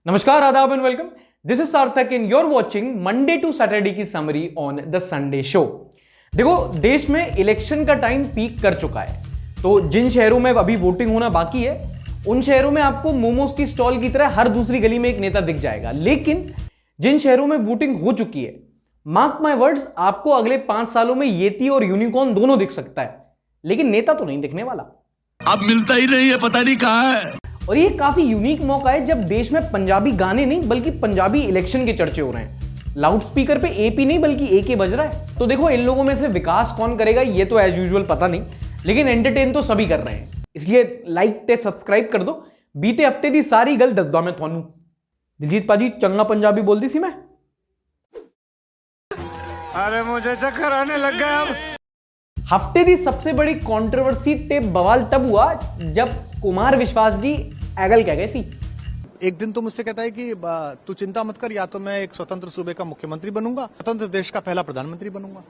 नमस्कार, आदाब and welcome. This is Sarthak and you're watching Monday to Saturday की summary on the Sunday show. देखो, देश में इलेक्शन का टाइम पीक कर चुका है, तो जिन शहरों में अभी वोटिंग होना बाकी है उन शहरों में आपको मोमोज की स्टॉल की तरह हर दूसरी गली में एक नेता दिख जाएगा। लेकिन जिन शहरों में वोटिंग हो चुकी है, मार्क माय वर्ड्स, आपको अगले 5 सालों में येती और यूनिकॉर्न दोनों दिख सकता है, लेकिन नेता तो नहीं दिखने वाला। अब मिलता ही नहीं है, पता नहीं कहां है। और ये काफी यूनिक मौका है जब देश में पंजाबी गाने नहीं बल्कि पंजाबी इलेक्शन के चर्चे हो रहे हैं। लाउड स्पीकर पे एपी नहीं बल्कि एके बज रहा है। तो देखो, इन लोगों में से विकास कौन करेगा ये तो एज यूजुअल पता नहीं, लेकिन एंटरटेन तो सभी कर रहे हैं। इसलिए लाइक ते सब्सक्राइब कर दो। बीते हफ्ते दी सारी गल दसदा मैं थानू। दिलजीत पाजी चंगा पंजाबी बोलती सी मैं। अरे मुझे चक्कर आने लग गया अब। हफ्ते की सबसे बड़ी कंट्रोवर्सी ते बवाल तब हुआ जब कुमार विश्वास जी एगल कह गए सी। एक दिन तो मुझसे कहता है कि तू चिंता मत कर, या तो मैं एक स्वतंत्र सूबे का मुख्यमंत्री बनूंगा, स्वतंत्र देश का पहला प्रधानमंत्री बनूंगा।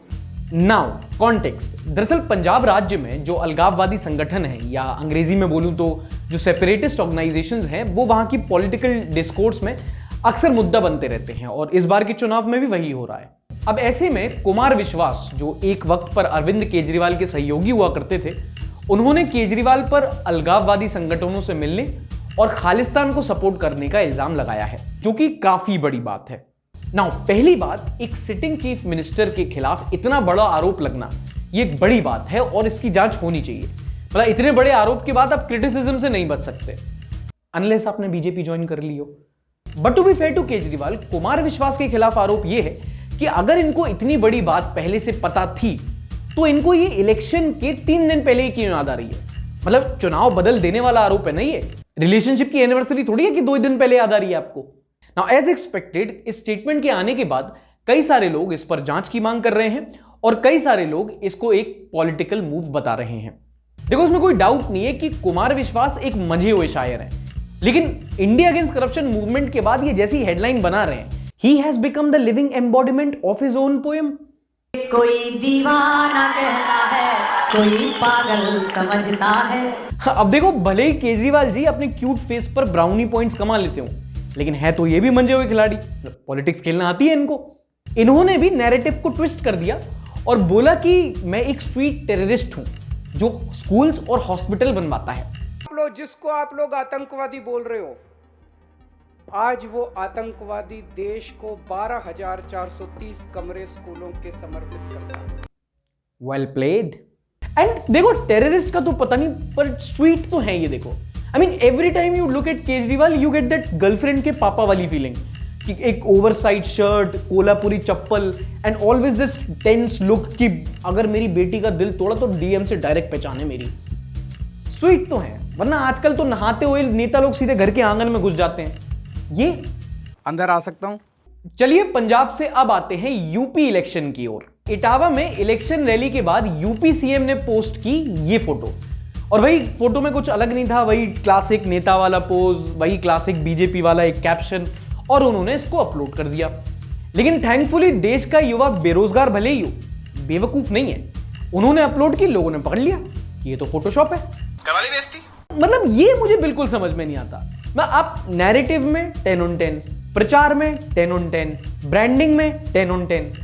नाउ कॉन्टेक्स्ट, दरअसल पंजाब राज्य में जो अलगाववादी संगठन है, या अंग्रेजी में बोलूं तो जो सेपरेटिस्ट ऑर्गेनाइजेशंस हैं, वो वहां की पॉलिटिकल डिस्कोर्स में अक्सर मुद्दा बनते रहते हैं और इस बार के चुनाव में भी वही हो रहा है। अब ऐसे में कुमार विश्वास, जो एक वक्त पर अरविंद केजरीवाल के सहयोगी हुआ करते थे, उन्होंने केजरीवाल पर अलगाववादी संगठनों से मिलने और खालिस्तान को सपोर्ट करने का इल्जाम लगाया है, जो कि काफी बड़ी बात है। नाउ पहली बात, एक सिटिंग चीफ मिनिस्टर के खिलाफ इतना बड़ा आरोप लगना ये एक बड़ी बात है और इसकी जांच होनी चाहिए। मतलब इतने बड़े आरोप के बाद आप क्रिटिसिज्म से नहीं बच सकते अनलेस आपने बीजेपी ज्वाइन कर ली हो। But to be fair to Kejriwal, Kumar Vishwas के खिलाफ आरोप यह है कि अगर इनको इतनी बड़ी बात पहले से पता थी तो इनको ये इलेक्शन के 3 दिन पहले ही क्यों याद आ रही है। मतलब चुनाव बदल देने वाला आरोप है ना ये। रिलेशनशिप की एनिवर्सरी थोड़ी है कि 2 दिन पहले याद आ रही है आपको। नाउ एज एक्सपेक्टेड, इस स्टेटमेंट के आने के बाद कई सारे लोग इस पर जांच की मांग कर रहे हैं और कई सारे लोग इसको एक पॉलिटिकल मूव बता रहे हैं। देखो, इसमें कोई डाउट नहीं है कि कुमार विश्वास एक मंझे हुए शायर हैं, लेकिन इंडिया अगेंस्ट करप्शन मूवमेंट के बाद ये जैसी हेडलाइन बना रहे हैं, he has become the living embodiment of his own poem. कोई दीवाना कहता है, कोई पागल समझता है। अब देखो, भले ही केजरीवाल जी अपने क्यूट फेस पर ब्राउनी पॉइंट्स कमा लेते हो, लेकिन है तो ये भी मंजे हुए खिलाड़ी। पॉलिटिक्स खेलना आती है इनको। इन्होंने भी नैरेटिव को ट्विस्ट कर दिया और बोला कि मैं एक स्वीट टेररिस्ट हूं जो स्कूल्स और हॉस्पिटल बनवाता है। जिसको आप लोग आतंकवादी बोल रहे हो, आज वो आतंकवादी देश को 12,430 कमरे स्कूलों के समर्पित करता है। Well played. एंड देखो, टेररिस्ट का तो पता नहीं, पर स्वीट तो है ये। देखो, I mean every time you look at Kejriwal you get that girlfriend के पापा वाली फीलिंग कि एक oversize shirt, Kolhapuri chappal and always this tense look कि अगर मेरी बेटी का दिल तोड़ा तो डीएम से डायरेक्ट पहचाने मेरी। स्वीट तो है, वरना आजकल तो नहाते हुए नेता लोग सीधे घर के आंगन में घुस जाते हैं। ये अंदर आ सकता हूं? चलिए, पंजाब से अब आते हैं यूपी इलेक्शन की ओर। इटावा में इलेक्शन रैली के बाद यूपी सीएम ने पोस्ट की ये फोटो, और वही फोटो में कुछ अलग नहीं था, वही क्लासिक नेता वाला पोज, वही क्लासिक बीजेपी वाला एक कैप्शन, और उन्होंने इसको अपलोड कर दिया। लेकिन थैंकफुली देश का युवा बेरोजगार भले ही हो, बेवकूफ नहीं है। उन्होंने अपलोड की, लोगों ने पकड़ लिया कि ये तो फोटोशॉप है। करवाली बेइज्जती। मतलब ये मुझे बिल्कुल समझ में नहीं आता। आप नैरेटिव में 10 on 10, प्रचार में 10 on 10, ब्रांडिंग में 10 on 10,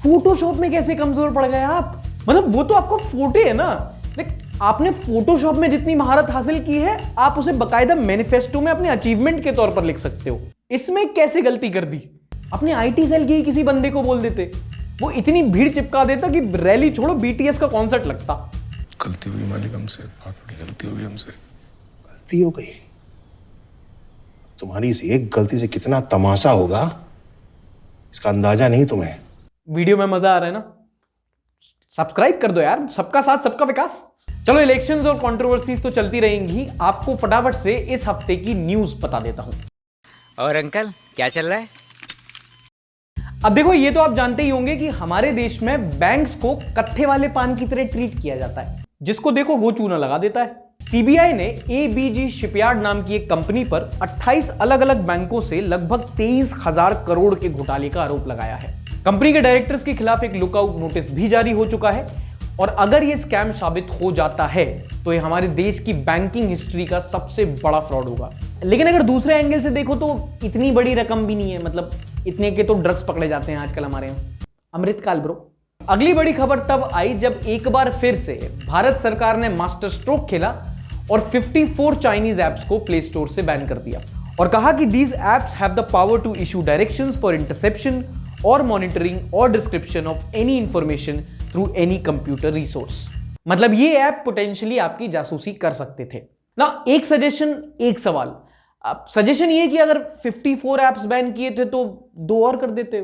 फोटोशॉप में कैसे कमजोर पड़ गए आप? मतलब वो तो आपका फोटो है ना। आपने फोटोशॉप में जितनी महारत हासिल की है, आप उसे बकायदा मैनिफेस्टो में अपने अचीवमेंट के तौर पर लिख सकते हो। इसमें कैसे गलती कर दी? अपने आईटी सेल के ही किसी बंदे को बोल देते, वो इतनी भीड़ चिपका देता कि रैली छोड़ो बीटीएस का कॉन्सर्ट लगता। गलती हुई मालिक हमसे, बहुत बड़ी गलती हुई हमसे। गलती हो गई। तुम्हारी इस एक गलती से कितना तमाशा होगा इसका अंदाजा नहीं तुम्हें। वीडियो में मजा आ रहा है ना? सब्सक्राइब कर दो यार। सबका साथ सबका विकास। चलो, इलेक्शंस और कंट्रोवर्सीज तो चलती रहेंगी। आपको फटाफट से इस हफ्ते की न्यूज बता देता हूं। और अंकल, क्या चल रहा है? अब देखो, ये तो आप जानते ही होंगे कि हमारे देश में बैंक्स को कट्ठे वाले पान की तरह ट्रीट किया जाता है। जिसको देखो वो चूना लगा देता है। सीबीआई ने एबीजी शिपयार्ड नाम की एक कंपनी पर 28 अलग अलग बैंकों से लगभग 23,000 करोड़ के घोटाले का आरोप लगाया है। कंपनी के डायरेक्टर्स के खिलाफ एक लुकआउट नोटिस भी जारी हो चुका है और अगर ये स्कैम साबित हो जाता है तो ये हमारे देश की बैंकिंग हिस्ट्री का सबसे बड़ा फ्रॉड होगा। लेकिन अगर दूसरे एंगल से देखो तो इतनी बड़ी रकम भी नहीं है, मतलब इतने के तो ड्रग्स पकड़े जाते हैं आजकल हमारे यहाँ। अमृतकाल ब्रो। अगली बड़ी खबर तब आई जब एक बार फिर से भारत सरकार ने मास्टर स्ट्रोक खेला और 54 चाइनीज ऐप्स को प्ले स्टोर से बैन कर दिया और कहा कि these apps have the power to issue directions for interception और मॉनिटरिंग और description of any information through any computer resource. मतलब ये ऐप पोटेंशियली आपकी जासूसी कर सकते थे ना। एक सजेशन, एक सवाल। अब सजेशन ये कि अगर 54 ऐप्स बैन किए थे तो 2 और कर देते,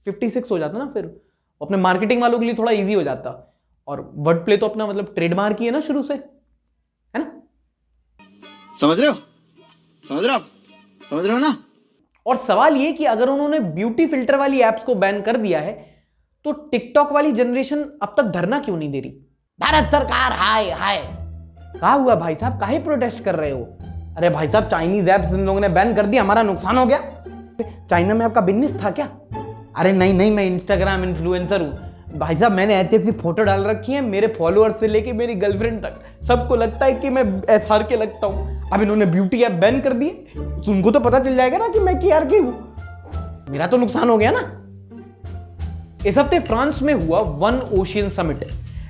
56 हो जाता ना, फिर अपने मार्केटिंग वालों के लिए थोड़ा इजी हो जाता। और वर्ड प्ले तो अपना मतलब ट्रेडमार्क ही है ना शुरू से, है ना? समझ रहे हो ना? और सवाल ये कि अगर उन्होंने ब्यूटी फिल्टर वाली एप्स को बैन कर दिया है तो टिकटॉक वाली जनरेशन अब तक धरना क्यों नहीं दे रही? भारत सरकार हाय हाय। कहा हुआ भाई साहब, काहे प्रोटेस्ट कर रहे हो? अरे भाई साहब, चाइनीज ऐप्स इन लोगों ने बैन कर दिया, हमारा नुकसान हो गया। चाइना में आपका बिजनेस था क्या? अरे नहीं, मैं इंस्टाग्राम इन्फ्लुएंसर हूं भाई साहब, मैंने ऐसी ऐसी फोटो डाल रखी है, मेरे फॉलोअर्स से लेके मेरी गर्लफ्रेंड तक सबको लगता है कि मैं SR के लगता हूं। अब इन्होंने ब्यूटी ऐप बैन कर दिए तो उनको तो पता चल जाएगा ना कि मैं KRK हूं, मेरा तो नुकसान हो गया ना। इस हफ्ते फ्रांस में हुआ वन ओशियन समिट,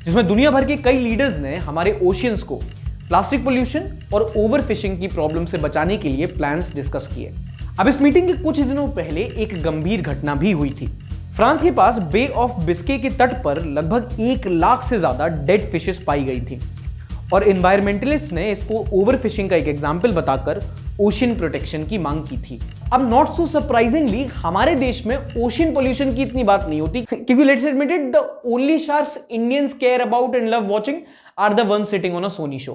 जिसमें दुनिया भर के कई लीडर्स ने हमारे ओशियंस को प्लास्टिक पोल्यूशन और ओवर फिशिंग की प्रॉब्लम से बचाने के लिए प्लान्स डिस्कस किए। अब इस मीटिंग के कुछ दिनों पहले एक गंभीर घटना भी हुई थी। फ्रांस के पास बे ऑफ बिस्के के तट पर लगभग 1 लाख से ज्यादा डेड फिशेस पाई गई थी और एनवायरमेंटलिस्ट ने इसको ओवर फिशिंग का एक एग्जाम्पल बताकर ओशियन प्रोटेक्शन की मांग की थी। अब नॉट सो सरप्राइजिंगली हमारे देश में ओशियन पोल्यूशन की इतनी बात नहीं होती, क्योंकि let's admit it, the only sharks Indians care about and love watching are the one sitting on a Sony show.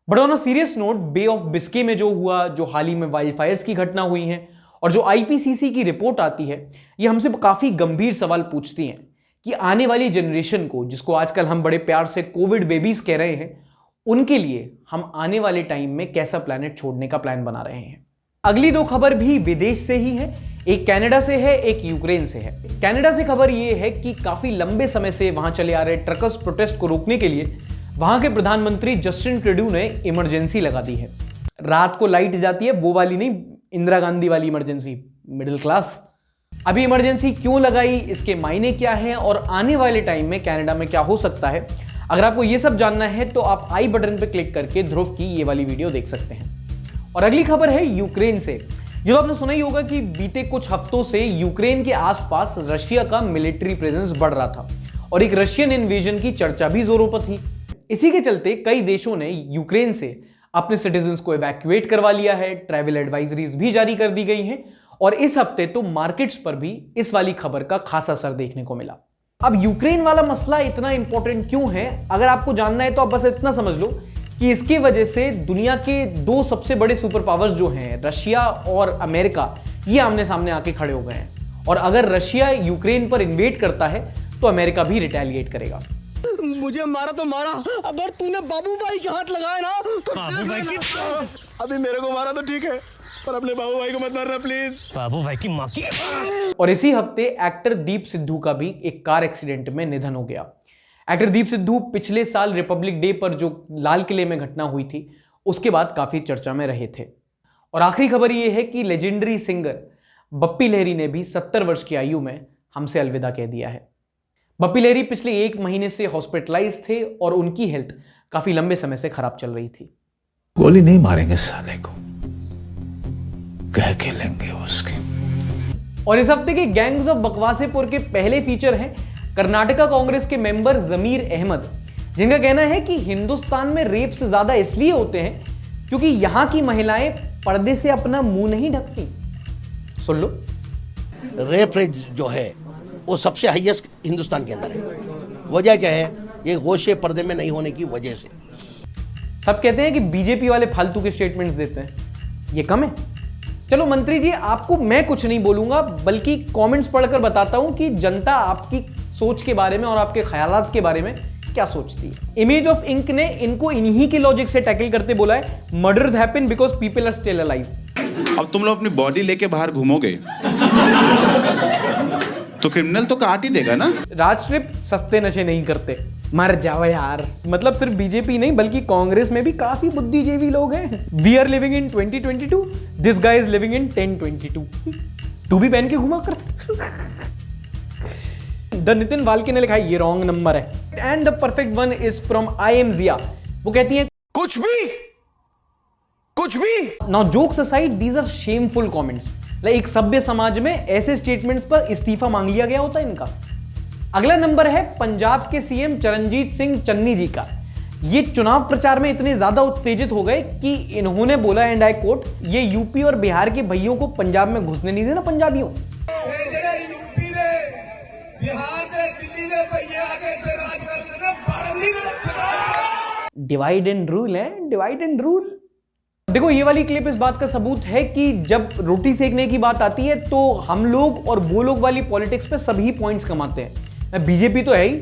But on a serious note, bay of Biscay में जो हुआ, जो हाल ही में वाइल्ड फायर्स की घटना हुई है और जो IPCC की रिपोर्ट आती है, ये हमसे काफी गंभीर सवाल पूछती हैं कि आने वाली जनरेशन को, जिसको आजकल हम बड़े प्यार से कोविड बेबीज कह रहे हैं, उनके लिए हम आने वाले टाइम में कैसा प्लैनेट छोड़ने का प्लान बना रहे हैं। अगली 2 खबर भी विदेश से ही है, एक कनाडा से है, एक यूक्रेन से है। कनाडा से खबर यह है कि काफी लंबे समय से वहां चले आ रहे ट्रकर्स प्रोटेस्ट को रोकने के लिए वहां के प्रधानमंत्री जस्टिन ट्रूडो ने इमरजेंसी लगा दी है। रात को लाइट जाती है, वो वाली नहीं, इंदिरा गांधी वाली इमरजेंसी, मिडिल क्लास। अभी इमरजेंसी क्यों लगाई, इसके मायने क्या हैं और आने वाले टाइम में कनाडा में क्या हो सकता है, अगर आपको ये सब जानना है तो आप आई बटन पर क्लिक करके ध्रुव की ये वाली वीडियो देख सकते हैं। और अगली खबर है यूक्रेन से। ये तो आपने सुना ही होगा कि बीते कुछ हफ्तों से यूक्रेन के आसपास रशिया का मिलिट्री प्रेजेंस बढ़ रहा था और एक रशियन इन्वेजन की चर्चा भी जोरों पर थी। इसी के चलते कई देशों ने यूक्रेन से अपने सिटीजन्स को इवैक्यूएट करवा लिया है, ट्रैवल एडवाइजरीज भी जारी कर दी गई हैं और इस हफ्ते तो मार्केट्स पर भी इस वाली खबर का खासा असर देखने को मिला। अब यूक्रेन वाला मसला इतना इंपॉर्टेंट क्यों है, अगर आपको जानना है तो आप बस इतना समझ लो कि इसकी वजह से दुनिया के 2 सबसे बड़े सुपर पावर्स जो हैं, रशिया और अमेरिका, ये आमने सामने आके खड़े हो गए हैं और अगर रशिया यूक्रेन पर इन्वेड करता है तो अमेरिका भी रिटेलिएट करेगा। मुझे मारा तो मारा, अगर तूने बाबू भाई के हाथ लगाए ना तो बाबू भाई की, अभी मेरे को मारा तो ठीक है, पर अपने बाबू भाई को मत मारना प्लीज। बाबू भाई की माँ की। और इसी हफ्ते एक्टर दीप सिद्धू का भी एक कार एक्सीडेंट में निधन हो गया। एक्टर दीप सिद्धू पिछले साल रिपब्लिक डे पर जो लाल किले में घटना हुई थी, उसके बाद काफी चर्चा में रहे थे। और आखिरी खबर यह है कि लेजेंडरी सिंगर बप्पी लहरी ने भी 70 वर्ष की आयु में हमसे अलविदा कह दिया है। बप्पी लहरी पिछले 1 महीने से हॉस्पिटलाइज थे और उनकी हेल्थ काफी लंबे समय से खराब चल रही थी। गोली नहीं मारेंगे साले को, कह के लेंगे उसके। और इस हफ्ते के गैंग्स ऑफ बकवासेपुर के पहले फीचर हैं कर्नाटका कांग्रेस के मेंबर जमीर अहमद, जिनका कहना है कि हिंदुस्तान में रेप्स ज्यादा इसलिए होते हैं क्योंकि यहां की महिलाएं पर्दे से अपना मुंह नहीं ढकती। सुन लो, रेप रेट जो है वो सबसे हाईएस्ट हिंदुस्तान के अंदर है। वजह क्या है? ये गोशे पर्दे में नहीं होने की वजह से। सब कहते हैं कि बीजेपी वाले फालतू के स्टेटमेंट्स देते हैं, ये कम है। चलो मंत्री जी, आपको मैं कुछ नहीं बोलूंगा, बल्कि कमेंट्स पढ़कर बताता हूं कि जनता आपकी सोच के बारे में और आपके ख्यालात के बारे में क्या सोचती है। इमेज ऑफ इंक ने इनको इन्हीं के लॉजिक से टैकल करते बोला है, murders happen because people are still alive. अब तुम लोग अपनी बॉडी लेके बाहर घूमोगे तो क्रिमिनल तो काट ही देगा ना। राज ट्रिप सस्ते नशे नहीं करते। मर जाओ यार। मतलब सिर्फ बीजेपी नहीं बल्कि कांग्रेस में भी काफी बुद्धिजीवी लोग हैं। We are living in 2022, this guy is living in 1022। तू भी पहन के घुमा कर। द नितिन वाल्के ने लिखा है ये रॉन्ग नंबर है। And the perfect one is from I am Jiya. वो कहती है कुछ भी now jokes aside these are shameful comments. एक सभ्य समाज में ऐसे स्टेटमेंट्स पर इस्तीफा मांग लिया गया होता है इनका। अगला नंबर है पंजाब के सीएम चरणजीत सिंह चन्नी जी का। ये चुनाव प्रचार में इतने ज्यादा उत्तेजित हो गए कि इन्होंने बोला, एंड आई कोट, ये यूपी और बिहार के भाइयों को पंजाब में घुसने नहीं देना पंजाबियों। डिवाइड एंड रूल है, डिवाइड एंड रूल। देखो ये वाली क्लिप इस बात का सबूत है कि जब रोटी सेकने की बात आती है तो हम लोग और वो लोग वाली पॉलिटिक्स पे सभी पॉइंट्स कमाते हैं। बीजेपी तो है ही,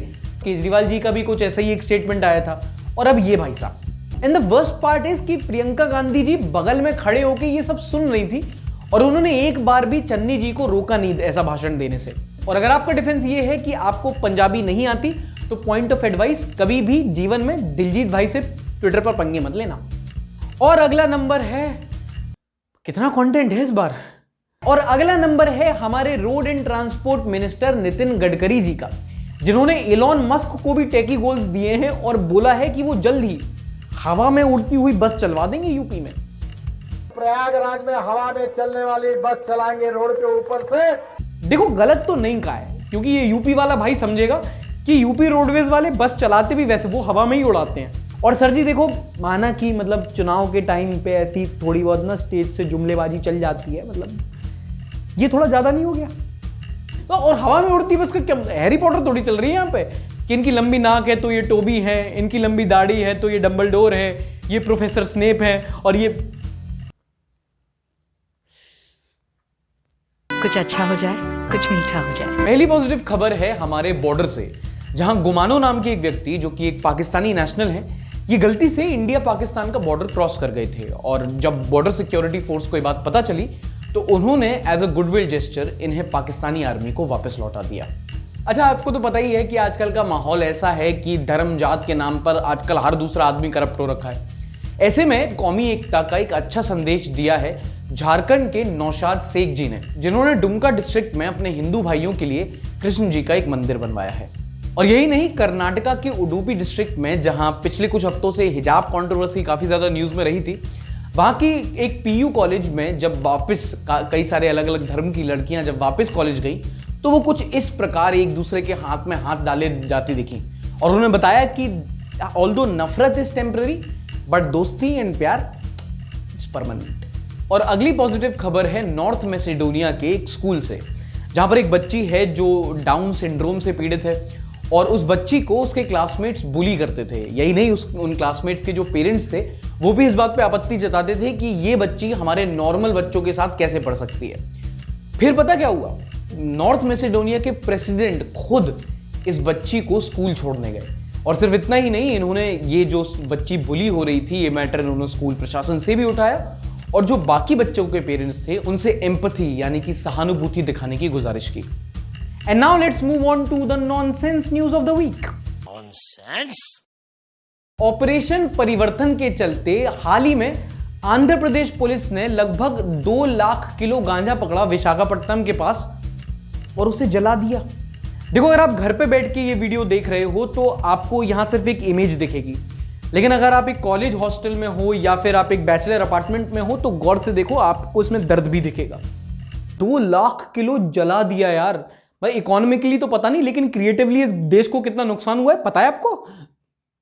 केजरीवाल जी का भी कुछ ऐसा ही एक स्टेटमेंट आया था, और अब ये भाई साहब। And the worst part is कि प्रियंका गांधी जी बगल में खड़े होकर ये सब सुन रही थी और उन्होंने एक बार भी चन्नी जी को रोका नहीं ऐसा भाषण देने से। और अगर आपका डिफेंस ये है कि आपको पंजाबी नहीं आती तो पॉइंट ऑफ एडवाइस, कभी भी जीवन में दिलजीत भाई से ट्विटर पर पंगे मत लेना। और अगला नंबर है, कितना कंटेंट है इस बार। और अगला नंबर है हमारे road and transport minister Nitin Gadkari ji का, जिन्होंने एलॉन मस्क को भी टेकी गोल्स दिए हैं और बोला है कि वो जल्द ही हवा में उड़ती हुई बस चलवा देंगे यूपी में। प्रयागराज में हवा में चलने वाली बस चलाएंगे रोड के ऊपर से। देखो गलत तो नहीं कहा है, क्योंकि ये यूपी वाला भाई समझेगा कि यूपी रोडवेज वाले बस चलाते भी वैसे वो हवा में ही उड़ाते हैं। और सर जी देखो, माना कि मतलब चुनाव के टाइम पे ऐसी थोड़ी बहुत ना स्टेज से जुमलेबाजी चल जाती है, मतलब ये थोड़ा ज्यादा नहीं हो गया? तो और हवा में उड़ती बस का क्या, हैरी पॉटर थोड़ी चल रही है यहाँ पे कि इनकी लंबी नाक है तो ये टोबी है, इनकी लंबी दाढ़ी है तो ये डंबलडोर है, ये प्रोफेसर स्नेप है, और ये कुछ अच्छा हो जाए, कुछ मीठा हो जाए। पहली पॉजिटिव खबर है हमारे बॉर्डर से, जहां गुमानो नाम के एक व्यक्ति जो कि एक पाकिस्तानी नेशनल है, ये गलती से इंडिया पाकिस्तान का बॉर्डर क्रॉस कर गए थे। और जब बॉर्डर सिक्योरिटी फोर्स को ये बात पता चली तो उन्होंने एज अ गुडविल जेस्चर इन्हें पाकिस्तानी आर्मी को वापस लौटा दिया। अच्छा, आपको तो पता ही है कि आजकल का माहौल ऐसा है कि धर्म जात के नाम पर आजकल हर दूसरा आदमी करप्ट हो रखा है। ऐसे में कौमी एकता का एक अच्छा संदेश दिया है झारखंड के नौशाद शेख जी ने, जिन्होंने दुमका डिस्ट्रिक्ट में अपने हिंदू भाइयों के लिए कृष्ण जी का एक मंदिर बनवाया है। और यही नहीं, कर्नाटका के उडुपी डिस्ट्रिक्ट में, जहां पिछले कुछ हफ्तों से हिजाब कंट्रोवर्सी काफी ज्यादा न्यूज में रही थी, वहां की एक पीयू कॉलेज में जब वापस कई सारे अलग अलग धर्म की लड़कियां जब वापस कॉलेज गई तो वो कुछ इस प्रकार एक दूसरे के हाथ में हाथ डाले जाती दिखी। और उन्होंने बताया कि ऑल्दो नफरत इज टेम्पररी बट दोस्ती एंड प्यार इज परमानेंट। और अगली पॉजिटिव खबर है नॉर्थ मैसेडोनिया के एक स्कूल से, जहां पर एक बच्ची है जो डाउन सिंड्रोम से पीड़ित है और उस बच्ची को उसके क्लासमेट्स बुली करते थे। यही नहीं, उन क्लासमेट्स के जो पेरेंट्स थे वो भी इस बात पे आपत्ति जताते थे कि ये बच्ची हमारे नॉर्मल बच्चों के साथ कैसे पढ़ सकती है। फिर पता क्या हुआ, नॉर्थ मैसेडोनिया के प्रेसिडेंट खुद इस बच्ची को स्कूल छोड़ने गए। और सिर्फ इतना ही नहीं, इन्होंने ये जो बच्ची बुली हो रही थी ये मैटर इन्होंने स्कूल प्रशासन से भी उठाया और जो बाकी बच्चों के पेरेंट्स थे उनसे एम्पैथी यानी कि सहानुभूति दिखाने की गुजारिश की। And now let's move on to the nonsense news of the week. Nonsense? Operation परिवर्तन के चलते हाल ही में आंध्र प्रदेश पुलिस ने लगभग 2 लाख किलो गांजा पकड़ा विशाखापट्टनम के पास और उसे जला दिया। देखो, अगर आप घर पे बैठ के ये वीडियो देख रहे हो तो आपको यहां सिर्फ एक इमेज दिखेगी, लेकिन अगर आप एक कॉलेज हॉस्टल में हो या फिर आप एक बैचलर अपार्टमेंट में हो तो गौर से देखो, आपको इसमें दर्द भी दिखेगा। 2 लाख किलो जला दिया यार। भाई इकोनॉमिकली तो पता नहीं, लेकिन क्रिएटिवली इस देश को कितना नुकसान हुआ है पता है आपको?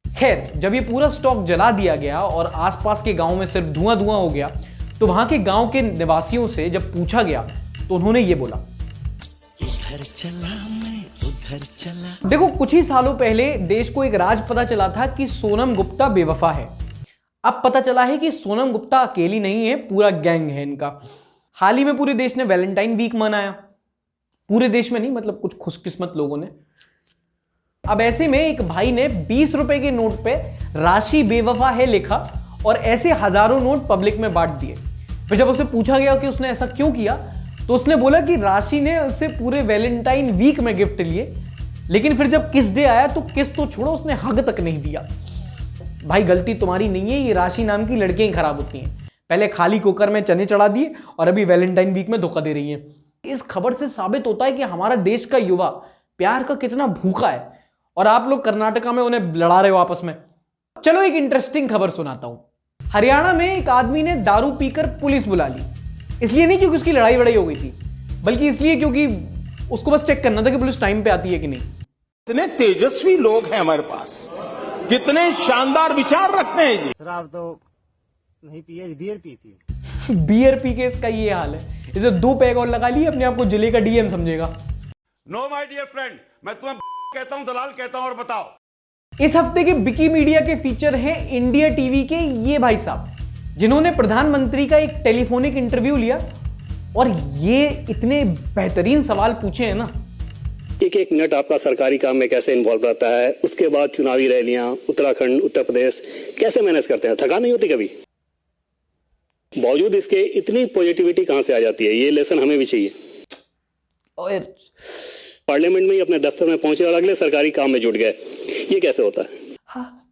खैर, जब ये पूरा स्टॉक जला दिया गया और आसपास के गांव में सिर्फ धुआं धुआं हो गया तो वहां के गांव के निवासियों से जब पूछा गया तो उन्होंने ये बोला, इधर चला मैं उधर चला। देखो, कुछ ही सालों पहले देश को एक राज पता चला था कि सोनम गुप्ता बेवफा है। अब पता चला है कि सोनम गुप्ता अकेली नहीं है, पूरा गैंग है इनका। हाल ही में पूरे देश ने वैलेंटाइन वीक मनाया, पूरे देश में नहीं, मतलब कुछ खुशकिस्मत लोगों ने। अब ऐसे में एक भाई ने 20 रुपए के नोट पे राशि बेवफा है लिखा और ऐसे हजारों नोट पब्लिक में बांट दिए। फिर जब उससे पूछा गया कि उसने ऐसा क्यों किया तो उसने बोला कि राशि ने उससे पूरे वैलेंटाइन वीक में गिफ्ट लिए, लेकिन फिर जब किस डे आया तो किस तो छोड़ो, उसने हग तक नहीं दिया। भाई गलती तुम्हारी नहीं है, ये राशि नाम की लड़कियां ही खराब होती हैं। पहले खाली कुकर में चने चढ़ा दिए और अभी वैलेंटाइन वीक में धोखा दे रही हैं। इस खबर से साबित होता है कि हमारा देश का युवा प्यार का कितना भूखा है और आप लोग कर्नाटका में उन्हें लड़ा रहे हो आपस में। चलो एक इंटरेस्टिंग खबर सुनाता हूं। हरियाणा में एक आदमी ने दारू पीकर पुलिस बुला ली। इसलिए नहीं क्योंकि उसकी लड़ाई वड़ाई हो गई थी, बल्कि इसलिए क्योंकि उसको बस चेक करना था कि पुलिस टाइम पे आती है कि नहीं। कितने तेजस्वी लोग हैं हमारे पास, कितने शानदार विचार रखते हैं जी। शराब तो नहीं पिए, बियर पी थी। बियर पी के इसका ये हाल है। इसे 2 पैग और लगा लिए, अपने आप को जिले का डीएम समझेगा। नो माय डियर फ्रेंड, मैं तुम्हें कहता हूं, दलाल कहता हूं, और बताओ। इस हफ्ते के विकी मीडिया के फीचर हैं इंडिया टीवी के ये भाई साहब, जिन्होंने प्रधानमंत्री का एक टेलीफोनिक इंटरव्यू लिया और ये इतने बेहतरीन सवाल पूछे हैं ना। एक एक मिनट आपका सरकारी काम में कैसे इन्वॉल्व रहता है, उसके बाद चुनावी रैलियां, उत्तराखंड, उत्तर प्रदेश, कैसे मैनेज करते हैं? थकान नहीं होती कभी? बावजूद इसके इतनी पॉजिटिविटी कहां से आ जाती है? ये लेसन हमें भी चाहिए। पार्लियामेंट में ही अपने दफ्तर में पहुंचे और अगले सरकारी काम में जुट गए, ये कैसे होता है? हाँ,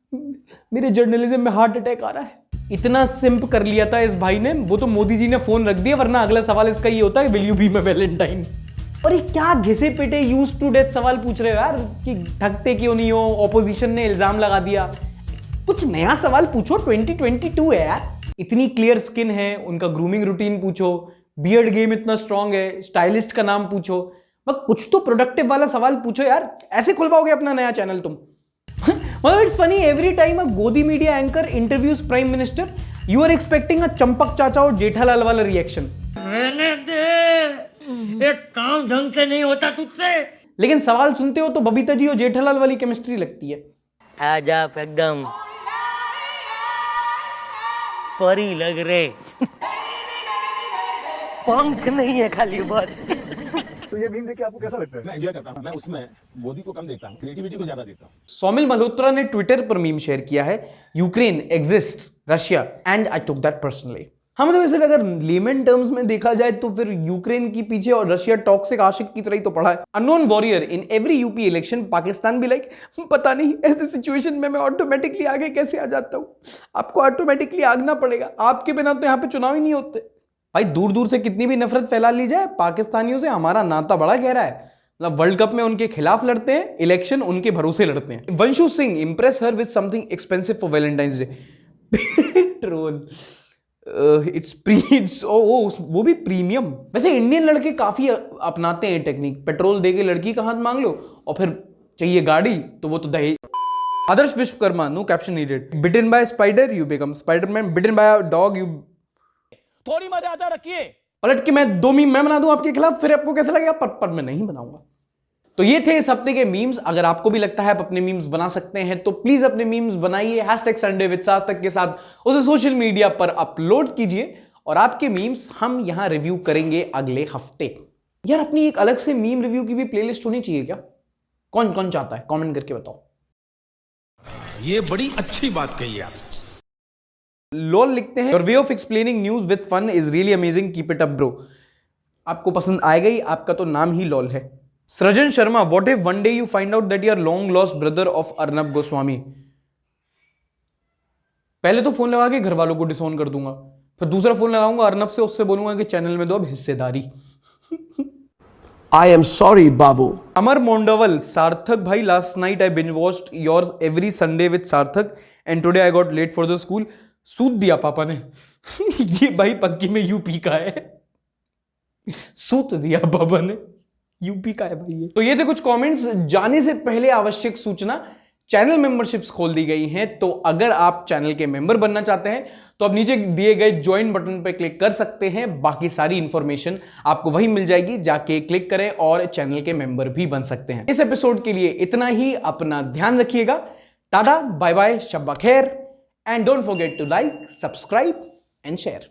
मेरे जर्नलिज्म में हार्ट अटैक आ रहा है। इतना सिंप कर लिया था इस भाई ने, वो तो मोदी जी ने फोन रख दिया, वरना अगला सवाल इसका ये होता है, will you be my Valentine. और ये क्या घिसे पिटे यूज टू डेथ सवाल पूछ रहे हो यार, कि थकते क्यों नहीं हो, ऑपोजिशन ने इल्जाम लगा दिया। कुछ नया सवाल पूछो, 2022 है यार। इतनी क्लियर स्किन है, उनका ग्रूमिंग रूटीन पूछो, बियर्ड गेम इतना स्ट्रांग है, स्टाइलिस्ट का नाम पूछो, बस कुछ तो प्रोडक्टिव वाला सवाल पूछो यार। ऐसे खुल पाओगे अपना नया चैनल तुम? मतलब it's funny, every time a godi media anchor interviews prime minister, you are expecting a Champak Chacha और जेठालाल वाला रिएक्शन। रहने दे, एक काम ढंग से नहीं होता तुझसे। लेकिन सवाल सुनते हो तो बबीता जी और जेठालाल वाली केमिस्ट्री लगती है। आज आप एकदम परी लग रहे, पंख नहीं है खाली बस। तो ये मीम देख के आपको कैसा लगता है? मैं एंजॉय करता हूं। मैं उसमें मोदी को कम देखता हूं, क्रिएटिविटी को ज्यादा देखता हूं। सौमिल मल्होत्रा ने ट्विटर पर मीम शेयर किया है, Ukraine exists, Russia, and I took that personally. हाँ मतलब वैसे अगर लेमन टर्म्स में देखा जाए तो फिर यूक्रेन की पीछे और रशिया टॉक्सिक आशिक की तरह ही तो पड़ा है। Unknown warrior in every UP election, Pakistan भी लाइक पता नहीं ऐसे सिचुएशन में मैं ऑटोमेटिकली आगे कैसे आ जाता हूँ। आपको ऑटोमेटिकली आगना पड़ेगा, आपके बिना तो यहाँ पे चुनाव ही नहीं होते। भाई दूर दूर से कितनी भी नफरत फैला ली जाए, पाकिस्तानियों से हमारा नाता बड़ा गहरा है। मतलब वर्ल्ड कप में उनके खिलाफ लड़ते हैं, इलेक्शन उनके भरोसे लड़ते हैं। Vanshu Singh, impress her with something expensive for Valentine's day. Troll, it's वो भी प्रीमियम। वैसे इंडियन लड़के काफी अपनाते हैं टेक्निक, पेट्रोल दे के लड़की का हाथ मांग लो और फिर चाहिए गाड़ी तो वो तो दहेज। Adarsh Vishwakarma, no caption needed. Bitten by spider you become Spiderman, bitten by a dog you. थोड़ी मर्यादा रखिए। पलट के मैं 2 मीम मैं बना दूं आपके खिलाफ, फिर आपको कैसा लगेगा? पर मैं नहीं बनाऊंगा। तो ये थे इस हफ्ते के मीम्स। अगर आपको भी लगता है आप अपने मीम्स बना सकते हैं तो प्लीज अपने मीम्स बनाइए, #SundayWithSarthak के साथ उसे सोशल मीडिया पर अपलोड कीजिए और आपके मीम्स हम यहां रिव्यू करेंगे अगले हफ्ते। यार अपनी एक अलग से मीम रिव्यू की भी प्लेलिस्ट होनी चाहिए क्या? कौन कौन चाहता है? कमेंट करके बताओ। ये बड़ी अच्छी बात कही आप। लॉल लिखते हैं, your way of explaining news with fun is really amazing, keep it up bro. आपको पसंद आएगा ही, आपका तो नाम ही लॉल है। Srijan Sharma, what if one day you find out that you are long lost brother of Arnab Goswami? पहले तो फोन लगा के घर वालों को डिसऑन कर दूंगा, फिर दूसरा फोन लगाऊंगा अर्नब से, उससे बोलूंगा कि चैनल में दो अब हिस्सेदारी। आई एम सॉरी बाबू। अमर मोंडवल, सार्थक भाई, last night I binge watched your every Sunday with Sarthak and today I got late for the school. सूद दिया पापा ने। ये भाई पक्की में यूपी का है, सूत दिया पापा ने, यूपी का है भाई ये। तो ये थे कुछ कमेंट्स। जाने से पहले आवश्यक सूचना, चैनल मेंबरशिप्स खोल दी गई हैं, तो अगर आप चैनल के मेंबर बनना चाहते हैं तो आप नीचे दिए गए ज्वाइन बटन पर क्लिक कर सकते हैं। बाकी सारी इंफॉर्मेशन आपको वहीं मिल जाएगी, जाके क्लिक करें और चैनल के मेंबर भी बन सकते हैं। इस एपिसोड के लिए इतना ही, अपना ध्यान रखिएगा। टाटा, बाय बाय, शब्बा खैर, and don't forget to like, subscribe and share.